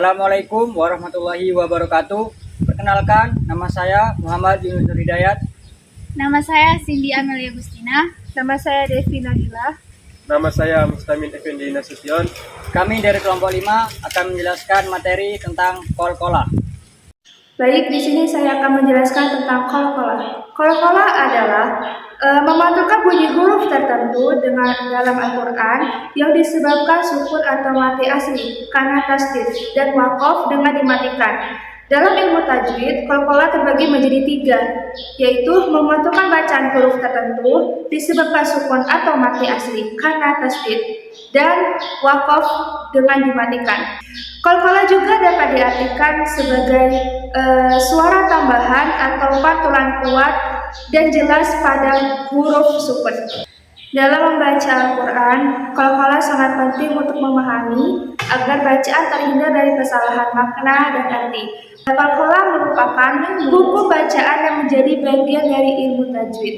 Assalamualaikum warahmatullahi wabarakatuh. Perkenalkan, nama saya Muhammad Yunus Hidayat. Nama saya Cindy Amelia Gustina. Nama saya Devi Nabila. Nama saya Mustamin Effendi Nasution. Kami dari kelompok 5 akan menjelaskan materi tentang kol-kolah. Baik, di sini saya akan menjelaskan tentang kol-kolah. Kol-kolah adalah memantulkan bunyi huruf tertentu dalam Al-Quran yang disebabkan sukun atau mati asli karena tasdid dan wakof dengan dimatikan. Dalam ilmu tajwid, kol-kolah terbagi menjadi 3, yaitu memantulkan bacaan huruf tertentu disebabkan sukun atau mati asli karena tasdid dan wakof dengan dimatikan. Kol-kolah juga dapat diartikan sebagai suara tambahan atau pantulan kuat dan jelas pada huruf sukun. Dalam membaca Al-Quran, kol-kolah sangat penting untuk memahami agar bacaan terhindar dari kesalahan makna dan arti. Kol-kolah merupakan buku bacaan yang menjadi bagian dari ilmu tajwid.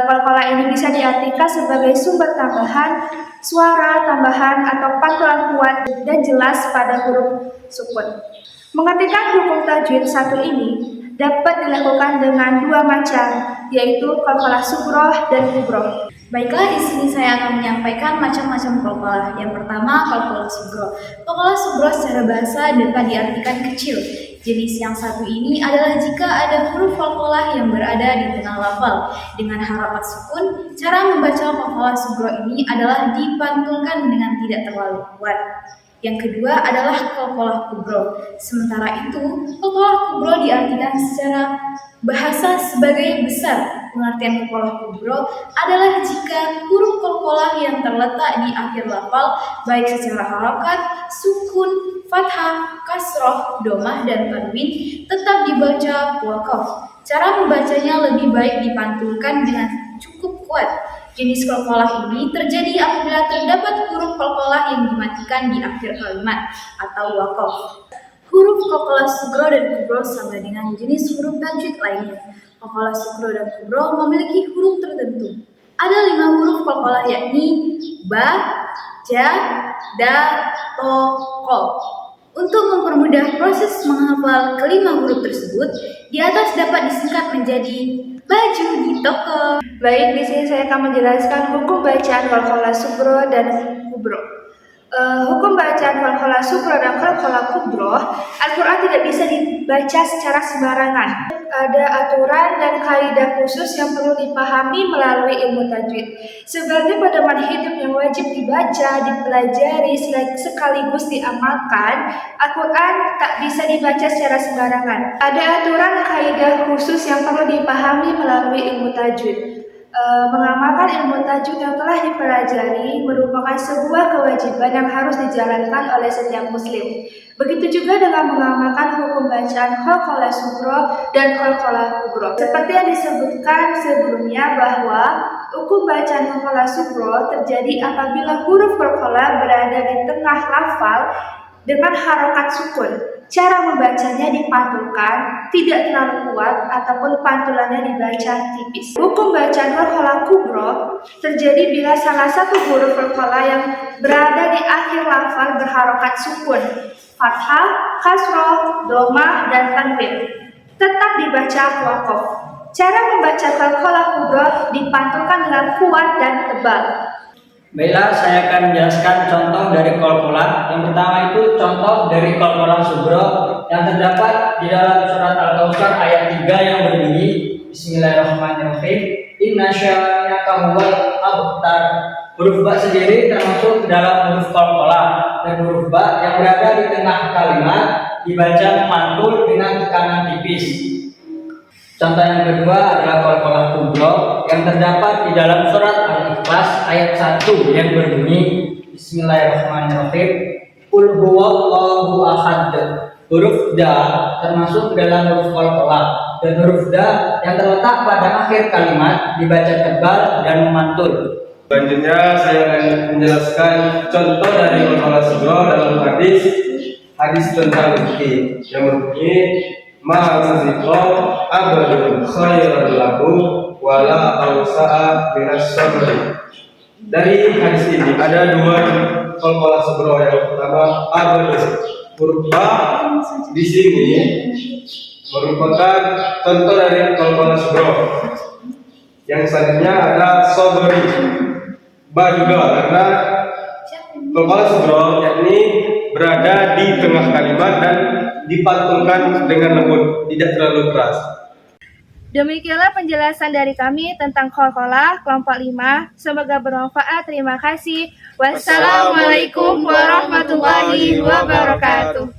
Kol-kolah ini bisa diartikan sebagai sumber tambahan, suara tambahan atau pantulan kuat dan jelas pada huruf sukun. Mengartikan hukum tajwid satu ini dapat dilakukan dengan 2 macam, yaitu kol-kolah sughroh dan kubroh. Baiklah, di sini saya akan menyampaikan macam-macam kol-kolah. Yang pertama, kol-kolah sughroh. Kol-kolah sughroh secara bahasa dapat diartikan kecil. Jenis yang satu ini adalah jika ada huruf kol-kolah yang berada di tengah lafal dengan harakat sukun. Cara membaca kol-kolah sughroh ini adalah dipantulkan dengan tidak terlalu kuat. Yang kedua adalah kol-kolah kubroh. Sementara itu, kol-kolah kubroh diartikan secara bahasa sebagai besar. Pengertian kol-kolah kubroh adalah jika huruf kol-kolah yang terletak di akhir lafal, baik secara harakat, sukun, fathah, kasroh, domah, dan tanwin, tetap dibaca wakof. Cara membacanya lebih baik dipantulkan dengan cukup kuat. Jenis kol-kolah ini terjadi apabila terdapat huruf kol-kolah yang dimatikan di akhir kalimat atau wakof. Huruf kol-kolah sughroh dan kubroh sama dengan jenis huruf tajwid lainnya. Kol-kolah sughroh dan kubroh memiliki huruf tertentu. Ada 5 huruf kol-kolah yakni ba, ja, da, to, ko. Untuk mempermudah proses menghafal kelima huruf tersebut, di atas dapat disingkat menjadi baju di toko. Baik, di sini saya akan menjelaskan hukum bacaan kol-kolah sughroh dan kubroh. Hukum bacaan kol-kolah sughroh dan kol-kolah kubroh, Al-Quran tidak bisa dibaca secara sembarangan. Ada aturan dan kaidah khusus yang perlu dipahami melalui ilmu tajwid. Sebagai pedoman hidup yang wajib dibaca, dipelajari, sekaligus diamalkan, Al-Quran tak bisa dibaca secara sembarangan. Ada aturan dan kaidah khusus yang perlu dipahami melalui ilmu tajwid. Mengamalkan ilmu tajwid yang telah dipelajari merupakan sebuah kewajiban yang harus dijalankan oleh setiap muslim. Begitu juga dengan mengamalkan hukum bacaan kol-kolah sughroh dan kol-kolah kubroh. Seperti yang disebutkan sebelumnya bahwa hukum bacaan kol-kolah sughroh terjadi apabila huruf kol-kolah berada di tengah lafal dengan harokat sukun. Cara membacanya dipantulkan, tidak terlalu kuat, ataupun pantulannya dibaca tipis. Hukum bacaan kol-kolah kubroh terjadi bila salah satu huruf kol-kolah yang berada di akhir lafal berharokat sukun, fathah, kasroh, domah, dan tanwin. Tetap dibaca wakof. Cara membaca kol-kolah kubroh dipantulkan dengan kuat dan tebal. Baiklah, saya akan menjelaskan contoh dari kol-kolah. Yang pertama itu contoh dari kol-kolah sughroh yang terdapat di dalam surat Al-Kautsar ayat 3 yang berbunyi Bismillahirrahmanirrahim. Inna syani'aka huwal abtar. Huruf ba sendiri termasuk dalam huruf kol-kolah, dan huruf ba yang berada di tengah kalimat dibaca memantul dengan tekanan tipis. Contoh yang kedua adalah kol-kolah kubroh yang terdapat di dalam surat Al-Ikhlas ayat 1 yang berbunyi Bismillahirrahmanirrahim. Qul huwallahu ahad. Huruf da termasuk dalam huruf kol-kolah, dan huruf da yang terletak pada akhir kalimat dibaca tebal dan memantul. Selanjutnya saya akan menjelaskan contoh dari kol-kolah sughroh dalam hadis tentang fikih yang berbunyi ma'aziqo abadun khairan lahu wala awsa'a minas sabri. Dari hadis ini ada 2 kol-kolah sughroh. Yang pertama abadun huruf ba di sini merupakan contoh dari qalqalah sughra. Yang selanjutnya ada sobri. Ba juga karena qalqalah sughra yakni berada di tengah kalimat dan dipantulkan dengan lembut, tidak terlalu keras. Demikianlah penjelasan dari kami tentang qalqalah kelompok 5. Semoga bermanfaat. Terima kasih. Wassalamualaikum warahmatullahi wabarakatuh.